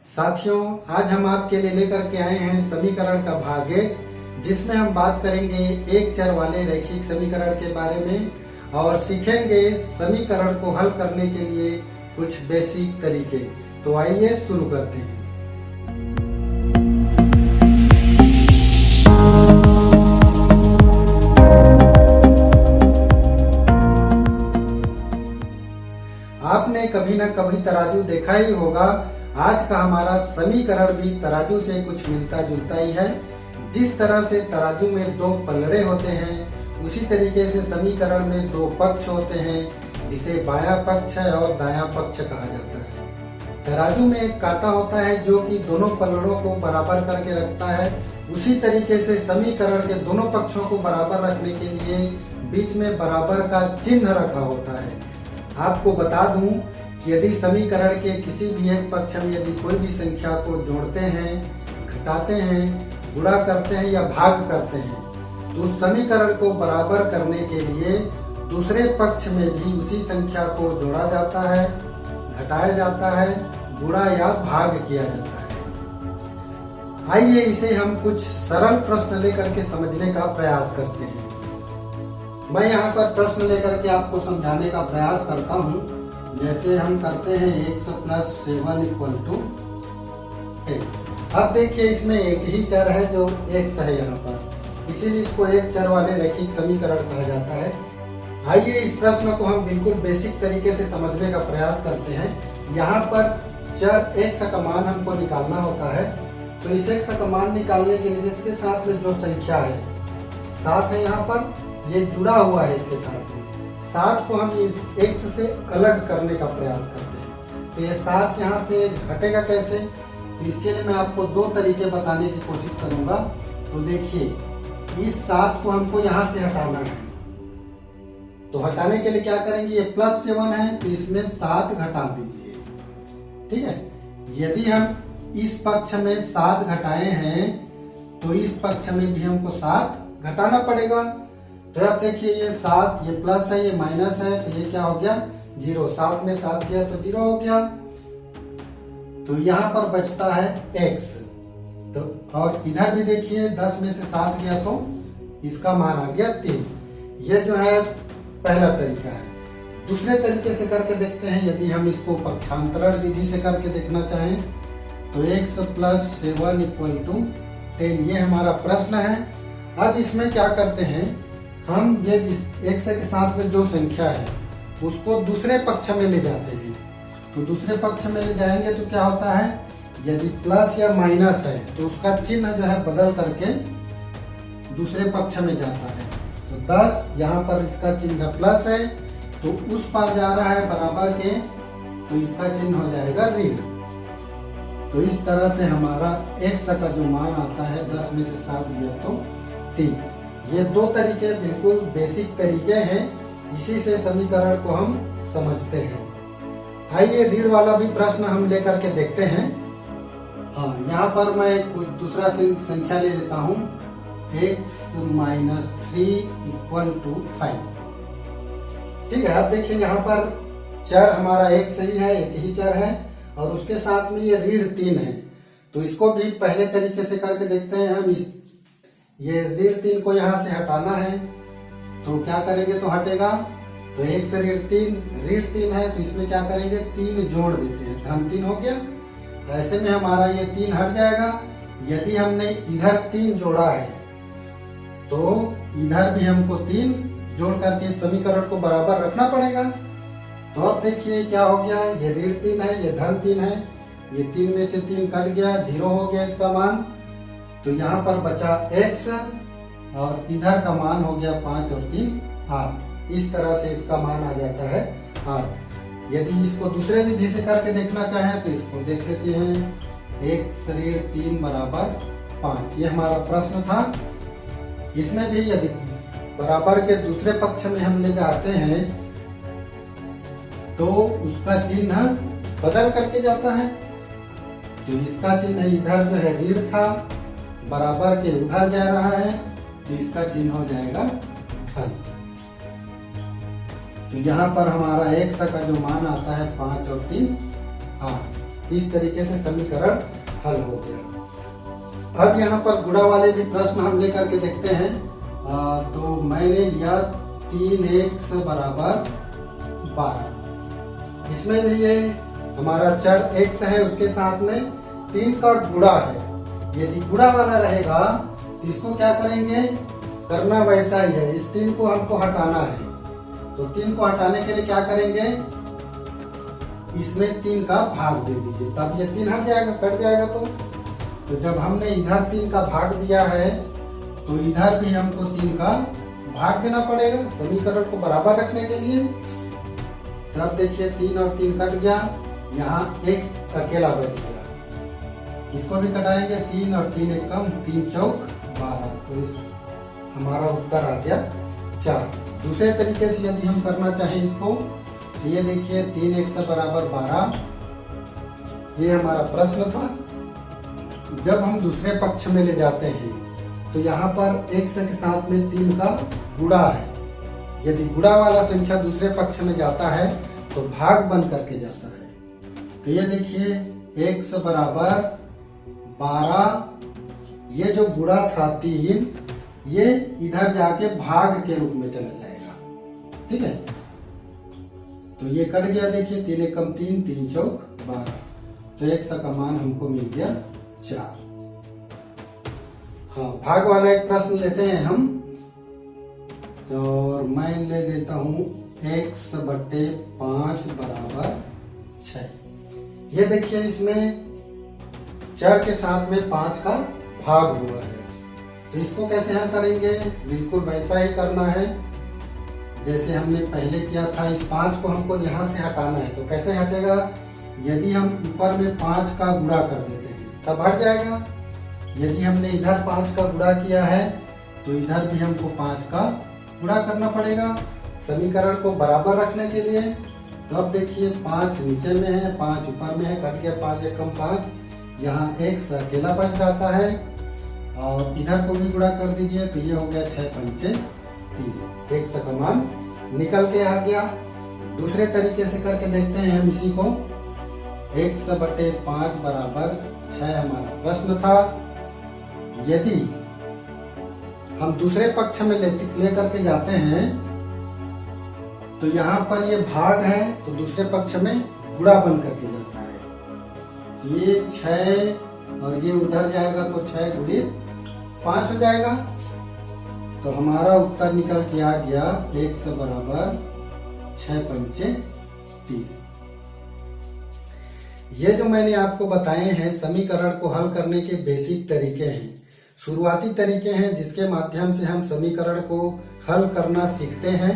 साथियों, आज हम आपके लिए लेकर के आए हैं समीकरण का भाग 1, जिसमें हम बात करेंगे एक चर वाले रैखिक समीकरण के बारे में और सीखेंगे समीकरण को हल करने के लिए कुछ बेसिक तरीके। तो आइए शुरू करते हैं। आपने कभी न कभी तराजू देखा ही होगा। आज का हमारा समीकरण भी तराजू से कुछ मिलता जुलता ही है। जिस तरह से तराजू में दो पलड़े होते हैं, उसी तरीके से समीकरण में दो पक्ष होते हैं, जिसे बायां पक्ष और दायां पक्ष कहा जाता है। तराजू में एक कांटा होता है जो कि दोनों पलड़ों को बराबर करके रखता है। उसी तरीके से समीकरण के दोनों पक्षों को बराबर रखने के लिए बीच में बराबर का चिन्ह रखा होता है। आपको बता दूं कि यदि समीकरण के किसी भी एक पक्ष में यदि कोई भी संख्या को जोड़ते हैं, घटाते हैं, गुणा करते हैं या भाग करते हैं, तो उस समीकरण को बराबर करने के लिए दूसरे पक्ष में भी उसी संख्या को जोड़ा जाता है, घटाया जाता है, गुणा या भाग किया जाता है। आइए इसे हम कुछ सरल प्रश्न लेकर के समझने का प्रयास करते हैं। मैं यहाँ पर प्रश्न लेकर के आपको समझाने का प्रयास करता हूँ। जैसे हम करते हैं x + 7 = 8। अब देखिए, इसमें एक ही चर है जो x है यहाँ पर, इसीलिए इसको एक चर वाले रैखिक समीकरण कहा जाता है। आइए इस प्रश्न को हम बिल्कुल बेसिक तरीके से समझने का प्रयास करते हैं। यहाँ पर चर x का मान हमको निकालना होता है, तो इस x का मान निकालने के लिए इसके साथ में जो संख्या है 7 है, यहाँ पर ये जुड़ा हुआ है इसके साथ में। 7 को हम इस x से अलग करने का प्रयास करते हैं। तो ये 7 यहाँ से हटेगा कैसे? तो इसके लिए मैं आपको दो तरीके बताने की कोशिश करूंगा। तो देखिए, इस 7 को हमको यहाँ से हटाना है। तो हटाने के लिए क्या करेंगे? ये +7 है, तो इसमें 7 घटा दीजिए। ठीक है। यदि हम इस पक्ष में 7 घटाए हैं, तो इस पक्ष में भी हमको 7 घटाना पड़ेगा। तो अब देखिए, ये 7, ये प्लस है, ये माइनस है, तो ये क्या हो गया? 0। 7 में 7 गया तो 0 हो गया। तो यहाँ पर बचता है x। तो और इधर भी देखिए, 10 में से 7 गया तो इसका मान आ गया 3। ये जो है पहला तरीका है। दूसरे तरीके से करके देखते हैं। यदि हम इसको पक्षांतरण विधि से करके देखना चाहें, तो x + 7 = 10, ये हमारा प्रश्न है। अब इसमें क्या करते हैं, हम ये जिस x के साथ में जो संख्या है उसको दूसरे पक्ष में ले जाते हैं। तो दूसरे पक्ष में ले जाएंगे तो क्या होता है, यदि प्लस या माइनस है तो उसका चिन्ह जो है बदल करके दूसरे पक्ष में जाता है। तो 10, यहाँ पर इसका चिन्ह प्लस है, तो उस पार जा रहा है बराबर के, तो इसका चिन्ह हो जाएगा ऋण। तो इस तरह से हमारा x का जो मान आता है, 10 में से 7 गया तो 3। ये दो तरीके बिल्कुल बेसिक तरीके हैं, इसी से समीकरण को हम समझते हैं। आइए ऋण वाला भी प्रश्न हम लेकर के देखते हैं। हाँ, यहाँ पर मैं कुछ दूसरा संख्या ले लेता हूँ, x - 3 = 5। ठीक है। अब देखिए, यहाँ पर चर हमारा x ही है, एक ही चर है, और उसके साथ में ये ऋण 3 है। तो इसको भी पहले तरीके से करके देखते हैं हम। ये ऋण 3 को यहाँ से हटाना है, तो क्या करेंगे? तो हटेगा, तो 1 से ऋण 3 है, तो इसमें क्या करेंगे? 3 जोड़ देते हैं, धन 3 हो गया। ऐसे में हमारा ये 3 हट जाएगा। यदि हमने इधर 3 जोड़ा है, तो इधर भी हमको 3 जोड़ करके समीकरण को बराबर रखना पड़ेगा। तो अब देखिए क्या हो गया, ये ऋण 3 है, ये धन 3 है, ये 3 में से 3 कट गया, 0 हो गया इसका मान। तो यहाँ पर बचा x और इधर का मान हो गया 5 और 3 8। इस तरह से इसका मान आ जाता है 8। यदि इसको दूसरे विधि से करके देखना चाहें, तो इसको देख लेते हैं। x ऋण 3 = 5, ये हमारा प्रश्न था। इसमें भी यदि बराबर के दूसरे पक्ष में हम ले जाते हैं, तो उसका चिन्ह बदल करके जाता है। तो इसका चिन्ह इधर जो है ऋण था, बराबर के उधर जा रहा है, तो इसका चिन्ह हो जाएगा धन। तो यहाँ पर हमारा x का जो मान आता है 5 और 3 8। इस तरीके से समीकरण हल हो गया। अब यहाँ पर गुणा वाले भी प्रश्न हम लेकर के देखते हैं। तो मैंने लिया 3x बराबर 12। इसमें भी ये हमारा चर x है, उसके साथ में 3 का गुणा है। यदि गुणा वाला रहेगा तो इसको क्या करेंगे, करना वैसा ही है, इस 3 को हमको हटाना है। तो 3 को हटाने के लिए क्या करेंगे, इसमें 3 का भाग दे दीजिए, तब ये 3 हट जाएगा, कट जाएगा। तो जब हमने इधर 3 का भाग दिया है तो इधर भी हमको 3 का भाग देना पड़ेगा समीकरण को बराबर रखने के लिए। तब देखिए 3 और 3 कट गया, यहाँ x अकेला बच गया, इसको भी कटाएंगे। 3 और 3 एक कम, 3 चौक 12। तो इस हमारा उत्तर आ गया 4। दूसरे तरीके से यदि हम करना चाहें इसको, तो ये देखिए 3x बराबर 12, ये हमारा प्रश्न था। जब हम दूसरे पक्ष में ले जाते हैं तो यहाँ पर x के साथ में 3 का गुणा है। यदि गुणा वाला संख्या दूसरे पक्ष में जाता है तो भाग बन करके जाता है। तो ये देखिए x बराबर 12, ये जो गुणा था 3, ये इधर जाके भाग के रूप में चला जाएगा। ठीक है, तो ये कट गया, देखिए 3 एकम 3, 3 चौक 12। तो x का मान हमको मिल गया 4। हाँ, भाग वाला एक प्रश्न लेते हैं हम। और मैं ले लेता हूँ x बटे 5 बराबर 6। ये देखिए इसमें चर के साथ में 5 का भाग हुआ है। तो इसको कैसे हल करेंगे, बिल्कुल वैसा ही करना है जैसे हमने पहले किया था। इस 5 को हमको यहाँ से हटाना है। तो कैसे हटेगा, यदि हम ऊपर में 5 का गुणा कर देते हैं तब हट जाएगा। यदि हमने इधर 5 का गुणा किया है तो इधर भी हमको 5 का गुणा करना पड़ेगा समीकरण को बराबर रखने के लिए। तो अब देखिए 5 नीचे में है, 5 ऊपर में है, कट गया 5 एकम 5, यहाँ x अकेला बच जाता है। और इधर को भी गुणा कर दीजिए, तो ये हो गया 6 पंचे 30, x का मान निकल के आ गया। दूसरे तरीके से करके देखते हैं हम इसी को। x बटे 5 बराबर 6 हमारा प्रश्न था। यदि हम दूसरे पक्ष में ले करके जाते हैं तो यहाँ पर ये भाग है, तो दूसरे पक्ष में गुणा बन करके जाता है। ये 6 और ये उधर जाएगा तो 6 गुणे 5 हो जाएगा। तो हमारा उत्तर निकल के आ गया x बराबर 6 पंचे 30। ये जो मैंने आपको बताए हैं समीकरण को हल करने के बेसिक तरीके हैं, शुरुआती तरीके हैं जिसके माध्यम से हम समीकरण को हल करना सीखते हैं।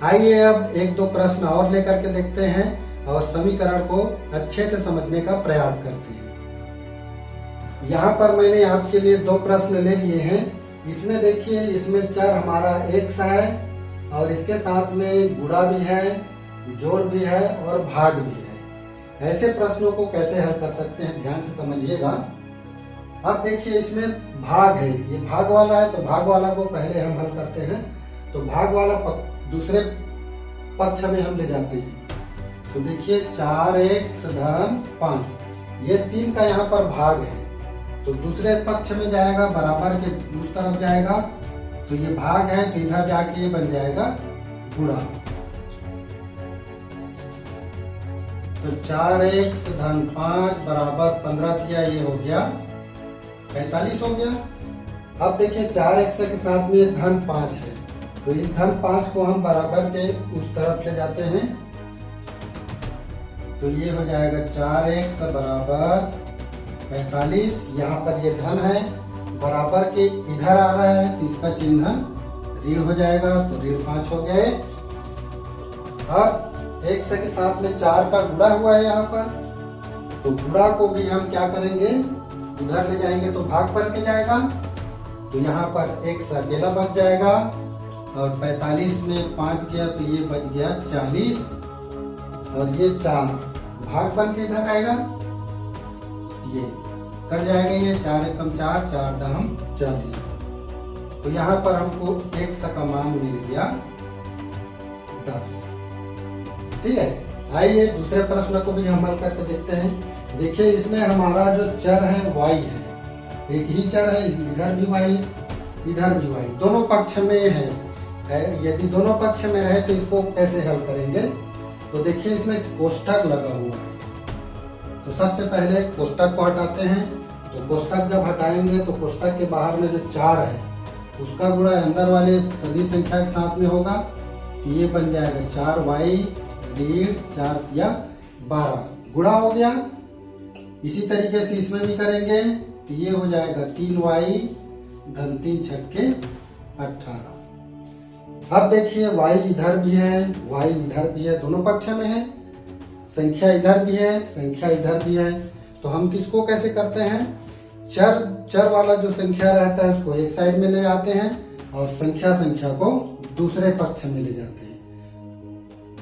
आइए अब 1-2 प्रश्न और लेकर के देखते हैं और समीकरण को अच्छे से समझने का प्रयास करते हैं। यहाँ पर मैंने आपके लिए 2 प्रश्न ले लिए हैं। इसमें देखिए, इसमें चर हमारा x है और इसके साथ में गुणा भी है, जोड़ भी है और भाग भी है। ऐसे प्रश्नों को कैसे हल कर सकते हैं, ध्यान से समझिएगा। अब देखिए इसमें भाग है, ये भाग वाला है, तो भाग वाला को पहले हम हल करते हैं। तो भाग वाला दूसरे पक्ष में हम ले जाते हैं। तो देखिए 4x धन 5, ये 3 का यहाँ पर भाग है, तो दूसरे पक्ष में जाएगा, बराबर के उस तरफ जाएगा। तो ये भाग है, तो इधर जाके ये बन जाएगा गुणा। तो 4x धन 5 बराबर 15 किया, ये हो गया 45 हो गया। अब देखिए 4x के साथ में ये धन 5 है, तो इस धन 5 को हम बराबर के उस तरफ ले जाते हैं। तो ये हो जाएगा 4x बराबर 45। यहाँ पर ये धन है, बराबर के इधर आ रहा है, तो इसका चिन्ह ऋण हो जाएगा, तो ऋण 5 हो गए। अब x के साथ में 4 का गुणा हुआ है यहाँ पर, तो गुणा को भी हम क्या करेंगे, उधर ले जाएंगे तो भाग बन के जाएगा। तो यहाँ पर x अकेला बच जाएगा और 45 में 5 गया तो ये बच गया 40 और ये 4 भाग बन के इधर आएगा, ये कट जाएगा, ये 4 एकम 4, 4 दहम 40। तो यहाँ पर हमको x का मान मिल गया 10। ठीक है, आइए दूसरे प्रश्न को भी हम हल करके देखते हैं। देखिए इसमें हमारा जो चर है y है, एक ही चर है, इधर भी y इधर भी y, दोनों पक्ष में है। यदि दोनों पक्ष में रहे तो इसको कैसे हल करेंगे? तो देखिए इसमें कोष्ठक लगा हुआ है, तो सबसे पहले कोष्ठक को हटाते हैं। तो कोष्ठक जब हटाएंगे तो कोष्ठक के बाहर में जो 4 है उसका गुणा अंदर वाले सभी संख्या के साथ में होगा, तो ये बन जाएगा 4y ऋण 4 या 12 गुणा हो गया। इसी तरीके से इसमें भी करेंगे तो ये हो जाएगा 3y धन 3 छक्के 18। अब देखिए y इधर भी है, y इधर भी है, दोनों पक्ष में है, संख्या इधर भी है, संख्या इधर भी है। तो हम किसको कैसे करते हैं? चर वाला जो संख्या रहता है उसको एक साइड में ले आते हैं और संख्या को दूसरे पक्ष में ले जाते हैं।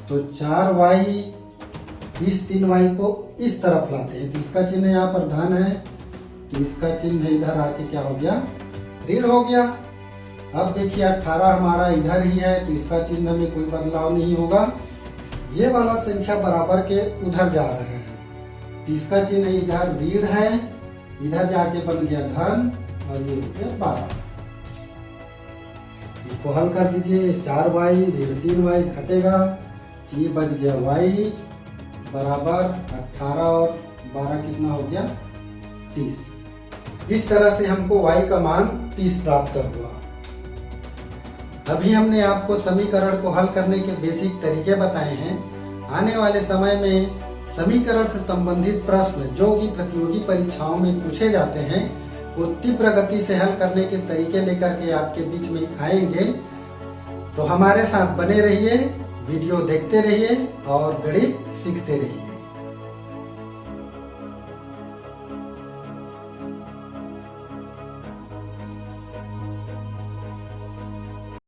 तो 4y इस 3y को इस तरफ लाते हैं, तो इसका चिन्ह यहाँ पर धन है, तो इसका चिन्ह इधर आके क्या हो गया? ऋण हो गया। अब देखिए 18 हमारा इधर ही है, तो इसका चिन्ह में कोई बदलाव नहीं होगा। ये वाला संख्या बराबर के उधर जा रहा है, तो इसका चिन्ह इधर ऋण है, इधर जाके बन गया धन और ये हो गया 12। इसको हल कर दीजिए, 4y ऋण 3y घटेगा, तो ये बच गया y बराबर 18 और 12 कितना हो गया? 30। इस तरह से हमको y का मान 30 प्राप्त हुआ। अभी हमने आपको समीकरण को हल करने के बेसिक तरीके बताए हैं। आने वाले समय में समीकरण से संबंधित प्रश्न जो कि प्रतियोगी परीक्षाओं में पूछे जाते हैं वो तीव्र गति से हल करने के तरीके लेकर के आपके बीच में आएंगे। तो हमारे साथ बने रहिए, वीडियो देखते रहिए और गणित सीखते रहिए।